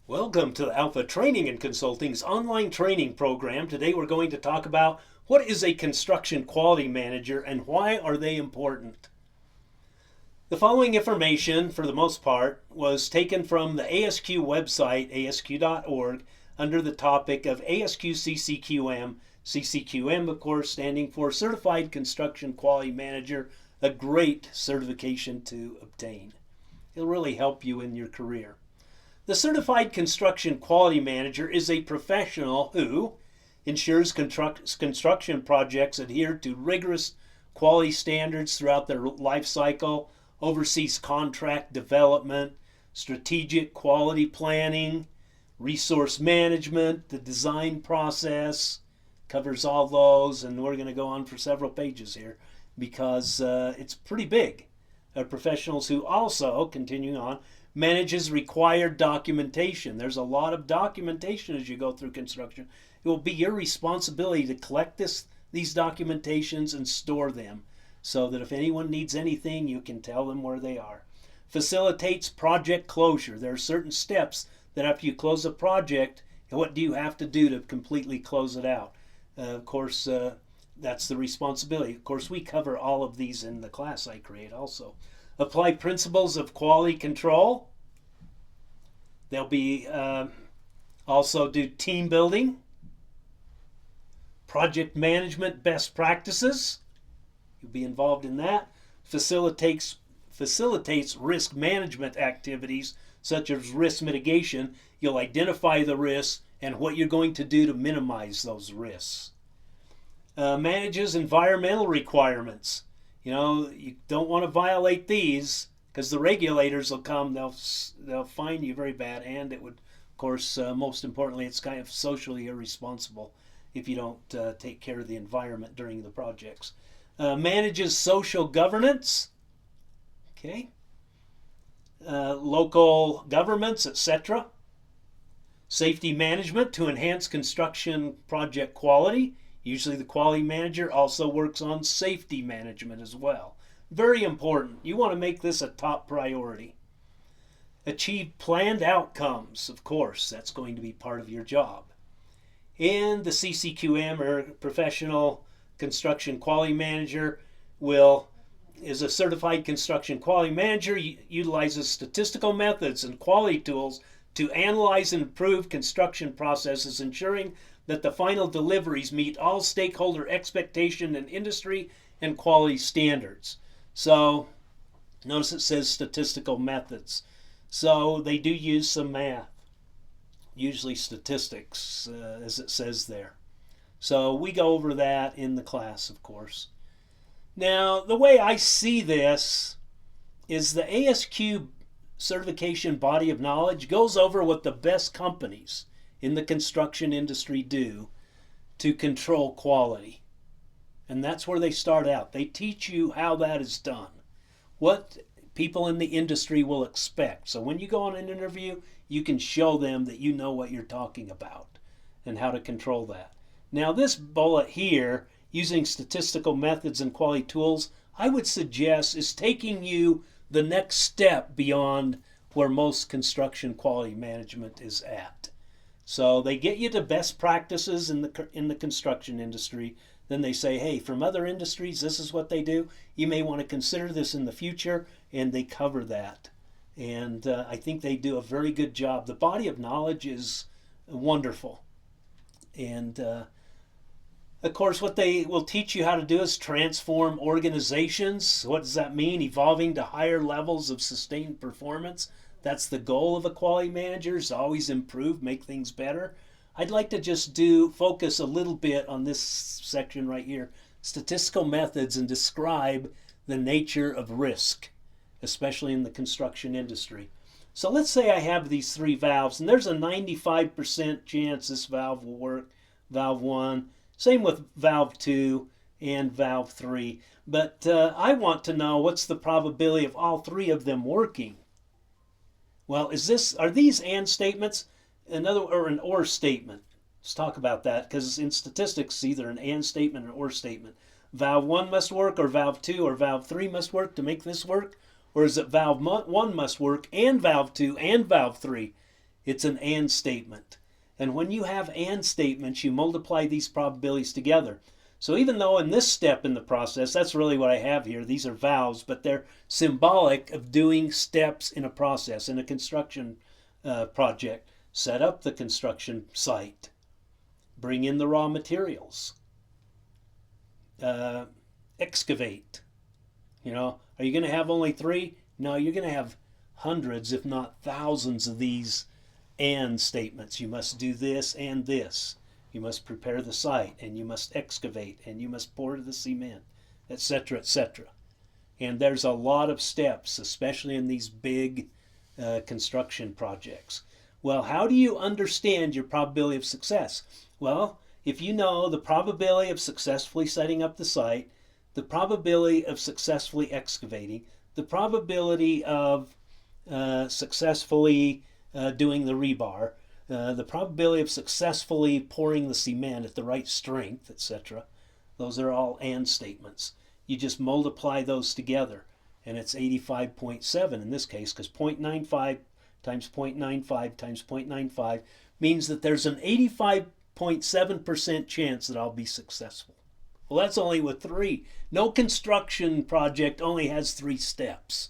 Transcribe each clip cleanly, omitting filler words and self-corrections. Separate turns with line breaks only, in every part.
Welcome to the Alpha Training and Consulting's online training program. Today we're going to talk about what is a construction quality manager and why are they important. The following information, for the most part, was taken from the ASQ website, asq.org, under the topic of ASQ CCQM. CCQM, of course, standing for Certified Construction Quality Manager, a great certification to obtain. It'll really help you in your career. The Certified Construction Quality Manager is a professional who ensures construction projects adhere to rigorous quality standards throughout their life cycle, oversees contract development, strategic quality planning, resource management, the design process, covers all those, and we're going to go on for several pages here because it's pretty big. Professionals who also, continuing on, manages required documentation. There's a lot of documentation as you go through construction. It will be your responsibility to collect these documentations and store them so that if anyone needs anything, you can tell them where they are. Facilitates project closure. There are certain steps that after you close a project, what do you have to do to completely close it out? Of course, that's the responsibility. Of course, we cover all of these in the class I create also. Apply principles of quality control. They'll be also do team building, project management best practices. You'll be involved in that. Facilitates risk management activities such as risk mitigation. You'll identify the risks and what you're going to do to minimize those risks. Manages environmental requirements. You don't want to violate these because the regulators will come, they'll fine you very bad, and it would, of course, most importantly, it's kind of socially irresponsible if you don't take care of the environment during the projects. Manages social governance, okay, local governments, etc. Safety management to enhance construction project quality. Usually the quality manager also works on safety management as well. Very important. You want to make this a top priority. Achieve planned outcomes, of course. That's going to be part of your job. And the CCQM, or Professional Construction Quality Manager, is a certified construction quality manager, utilizes statistical methods and quality tools to analyze and improve construction processes, ensuring that the final deliveries meet all stakeholder expectation and industry and quality standards. So notice it says statistical methods. So they do use some math, usually statistics, as it says there. So we go over that in the class, of course. Now, the way I see this is the ASQ certification body of knowledge goes over what the best companies in the construction industry do to control quality. And that's where they start out. They teach you how that is done, what people in the industry will expect. So when you go on an interview, you can show them that you know what you're talking about and how to control that. Now this bullet here, using statistical methods and quality tools, I would suggest is taking you the next step beyond where most construction quality management is at. So they get you to best practices in the construction industry. Then they say, hey, from other industries, this is what they do. You may want to consider this in the future, and they cover that. And I think they do a very good job. The body of knowledge is wonderful. And of course, what they will teach you how to do is transform organizations. What does that mean? Evolving to higher levels of sustained performance. That's the goal of a quality manager, is always improve, make things better. I'd like to just focus a little bit on this section right here, statistical methods, and describe the nature of risk, especially in the construction industry. So let's say I have these three valves, and there's a 95% chance this valve will work, valve 1. Same with valve 2 and valve 3. But I want to know what's the probability of all three of them working. Well, are these and statements? Or an or statement. Let's talk about that, because in statistics it's either an and statement or statement. Valve 1 must work, or valve 2 or valve 3 must work to make this work? Or is it valve 1 must work and valve 2 and valve 3? It's an and statement. And when you have and statements, you multiply these probabilities together. So even though in this step in the process, that's really what I have here, these are vows, but they're symbolic of doing steps in a process, in a construction project. Set up the construction site. Bring in the raw materials. Excavate. Are you going to have only 3? No, you're going to have hundreds, if not thousands of these and statements. You must do this and this. You must prepare the site, and you must excavate, and you must pour the cement, etc., etc. And there's a lot of steps, especially in these big construction projects. Well, how do you understand your probability of success? Well, if you know the probability of successfully setting up the site, the probability of successfully excavating, the probability of successfully doing the rebar, the probability of successfully pouring the cement at the right strength, etc. Those are all and statements. You just multiply those together, and it's 85.7 in this case, because 0.95 times 0.95 times 0.95 means that there's an 85.7% chance that I'll be successful. Well, that's only with 3. No construction project only has 3 steps.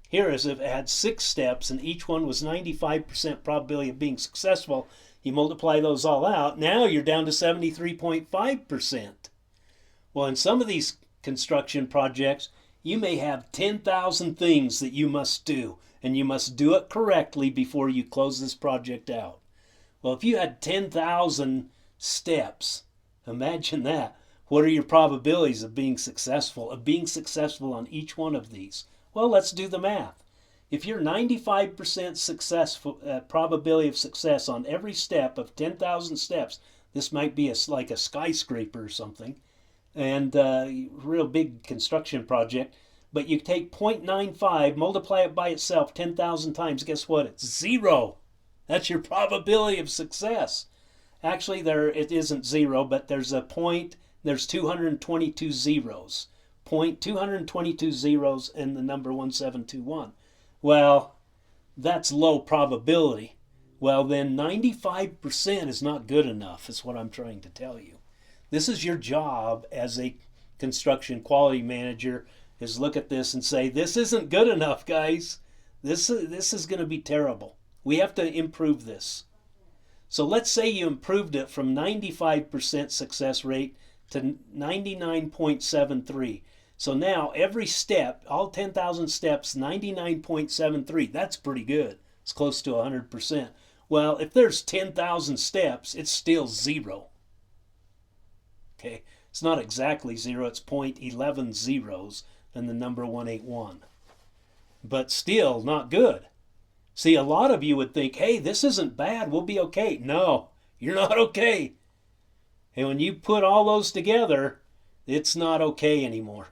Here, as if it had 6 steps and each one was 95% probability of being successful, you multiply those all out, now you're down to 73.5%. Well, in some of these construction projects, you may have 10,000 things that you must do, and you must do it correctly before you close this project out. Well, if you had 10,000 steps, imagine that. What are your probabilities of being successful on each one of these? Well, let's do the math. If you're 95% successful, probability of success on every step of 10,000 steps, this might be like a skyscraper or something, and a real big construction project, but you take 0.95, multiply it by itself 10,000 times, guess what? It's 0. That's your probability of success. Actually, it isn't 0, but there's a point, there's 222 zeros. 222 zeros and the number 1721. Well, that's low probability. Well, then 95% is not good enough, is what I'm trying to tell you. This is your job as a construction quality manager, is look at this and say, this isn't good enough, guys. This is going to be terrible. We have to improve this. So let's say you improved it from 95% success rate to 99.73. So now every step, all 10,000 steps, 99.73. That's pretty good. It's close to 100%. Well, if there's 10,000 steps, it's still 0. Okay, it's not exactly 0. It's 0.11 zeros and the number 181. But still not good. See, a lot of you would think, hey, this isn't bad. We'll be okay. No, you're not okay. And when you put all those together, it's not okay anymore.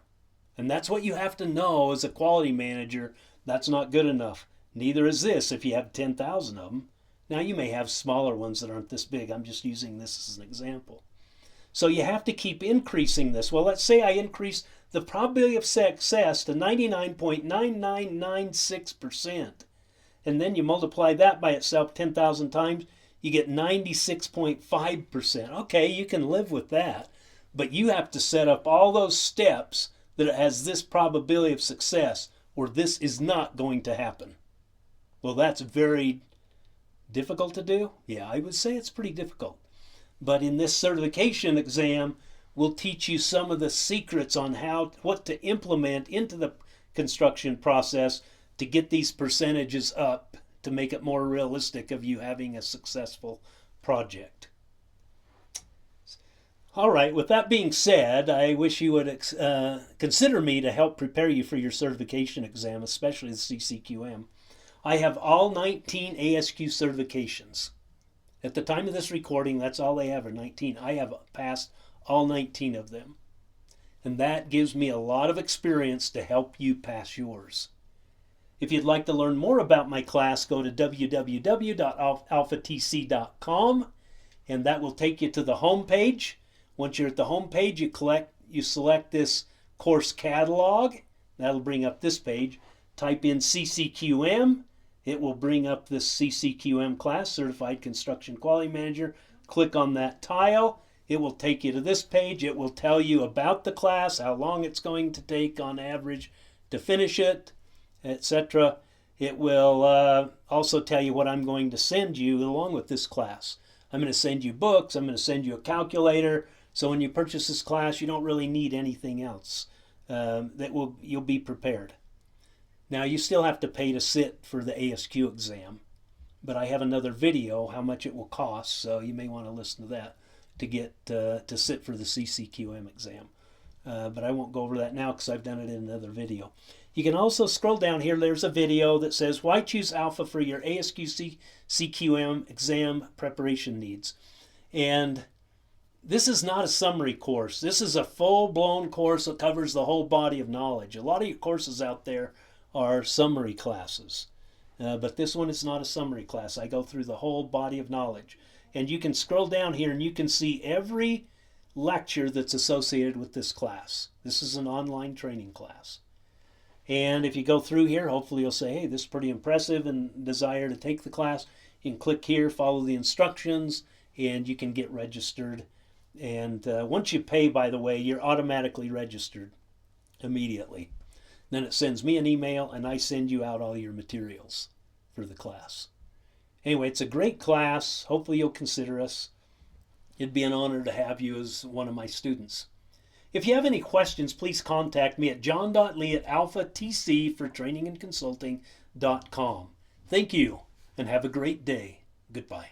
And that's what you have to know as a quality manager. That's not good enough. Neither is this if you have 10,000 of them. Now you may have smaller ones that aren't this big. I'm just using this as an example. So you have to keep increasing this. Well, let's say I increase the probability of success to 99.9996%. And then you multiply that by itself 10,000 times, you get 96.5%. Okay, you can live with that. But you have to set up all those steps that it has this probability of success, or this is not going to happen. Well, that's very difficult to do. Yeah, I would say it's pretty difficult. But in this certification exam, we'll teach you some of the secrets on what to implement into the construction process to get these percentages up to make it more realistic of you having a successful project. All right, with that being said, I wish you would consider me to help prepare you for your certification exam, especially the CCQM. I have all 19 ASQ certifications. At the time of this recording, that's all they have are 19. I have passed all 19 of them. And that gives me a lot of experience to help you pass yours. If you'd like to learn more about my class, go to www.alphatc.com, and that will take you to the home page. Once you're at the home page, you select this course catalog. That'll bring up this page. Type in CCQM, it will bring up this CCQM class, Certified Construction Quality Manager. Click on that tile. It will take you to this page. It will tell you about the class, how long it's going to take on average to finish it, etc. It will also tell you what I'm going to send you along with this class. I'm going to send you books. I'm going to send you a calculator. So when you purchase this class, you don't really need anything else. You'll be prepared. Now you still have to pay to sit for the ASQ exam, but I have another video how much it will cost, so you may want to listen to that to get to sit for the CCQM exam. But I won't go over that now because I've done it in another video. You can also scroll down here. There's a video that says why choose Alpha for your ASQ CCQM exam preparation needs. And this is not a summary course. This is a full-blown course that covers the whole body of knowledge. A lot of your courses out there are summary classes, but this one is not a summary class. I go through the whole body of knowledge. And you can scroll down here and you can see every lecture that's associated with this class. This is an online training class. And if you go through here, hopefully you'll say, hey, this is pretty impressive and desire to take the class. You can click here, follow the instructions, and you can get registered. And once you pay, by the way, you're automatically registered immediately. Then it sends me an email and I send you out all your materials for the class. Anyway, it's a great class. Hopefully you'll consider us. It'd be an honor to have you as one of my students. If you have any questions, please contact me at john.lee@alphatcfortrainingandconsulting.com. Thank you and have a great day. Goodbye.